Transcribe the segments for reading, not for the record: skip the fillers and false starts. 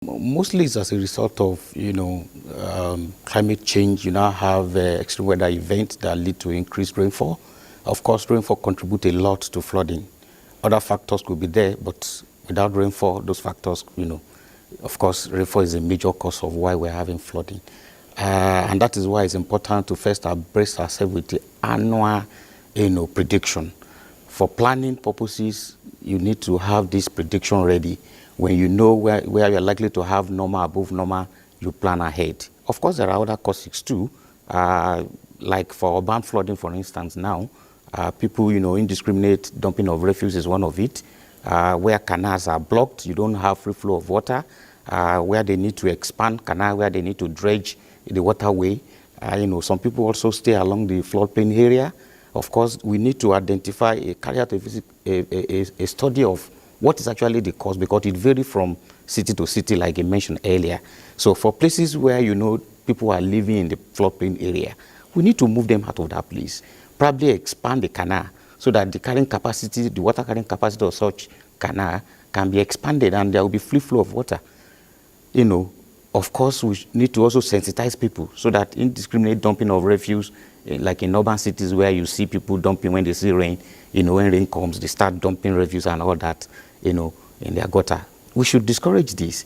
Mostly it's as a result of, climate change. You now have extreme weather events that lead to increased rainfall. Of course, rainfall contributes a lot to flooding. Other factors could be there, but without rainfall, those factors, of course, rainfall is a major cause of why we're having flooding. And that is why it's important to first brace ourselves with the annual, prediction. For planning purposes, you need to have this prediction ready. When you know where you're likely to have normal, above normal, you plan ahead. Of course, there are other causes too, like for urban flooding, for instance, now, people, indiscriminate dumping of refuse is one of it. Where canals are blocked, you don't have free flow of water. Where they need to expand canal, where they need to dredge the waterway. Some people also stay along the floodplain area. Of course, we need to identify, carry out a study of what is actually the cause, because it varies from city to city, like I mentioned earlier. So for places where people are living in the floodplain area, we need to move them out of that place. Probably expand the canal so that the carrying capacity, the water carrying capacity of such canal can be expanded and there will be free flow of water. Of course, we need to also sensitize people so that indiscriminate dumping of refuse, like in urban cities where you see people dumping when they see rain, when rain comes, they start dumping refuse and all that, in their gutter. We should discourage this.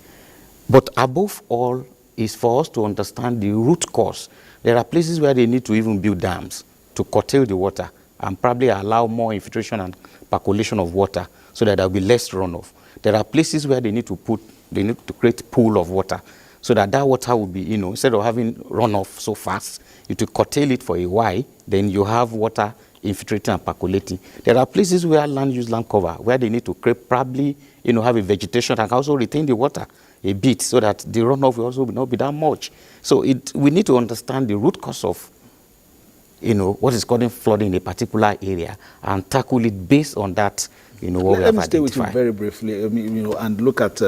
But above all is for us to understand the root cause. There are places where they need to even build dams to curtail the water and probably allow more infiltration and percolation of water so that there will be less runoff. There are places where they need to create pool of water so that water will be, instead of having runoff so fast, you to curtail it for a while, then you have water infiltrating and percolating. There are places where land use land cover, where they need to create probably, have a vegetation that can also retain the water a bit so that the runoff will also not be that much. So we need to understand the root cause of, what is causing flooding in a particular area and tackle it based on that, what we have identified. Let me stay with you very briefly, and look at,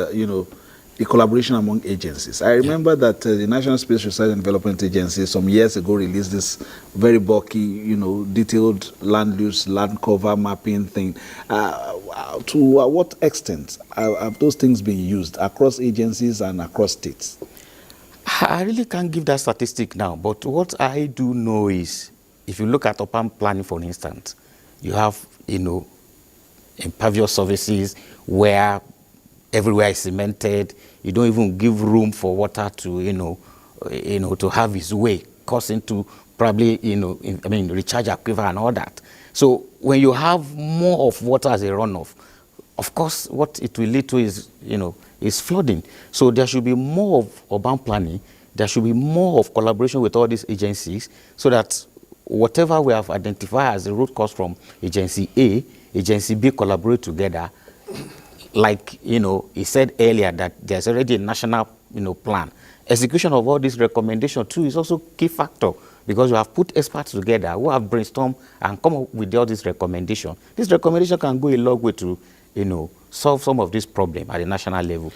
the collaboration among agencies. I remember that the National Space Research and Development Agency some years ago released this very bulky, detailed land use, land cover mapping thing. To what extent have those things been used across agencies and across states? I really can't give that statistic now, but what I do know is, if you look at urban planning, for instance, you have, impervious surfaces where everywhere is cemented. You don't even give room for water to, to have its way, causing to probably, recharge aquifer and all that. So when you have more of water as a runoff, of course, what it will lead to is, is flooding. So there should be more of urban planning. There should be more of collaboration with all these agencies so that whatever we have identified as the root cause from agency A, agency B collaborate together. Like, he said earlier that there's already a national, plan. Execution of all these recommendations too is also a key factor, because you have put experts together who have brainstormed and come up with all these recommendations. This recommendation can go a long way to, solve some of these problems at the national level.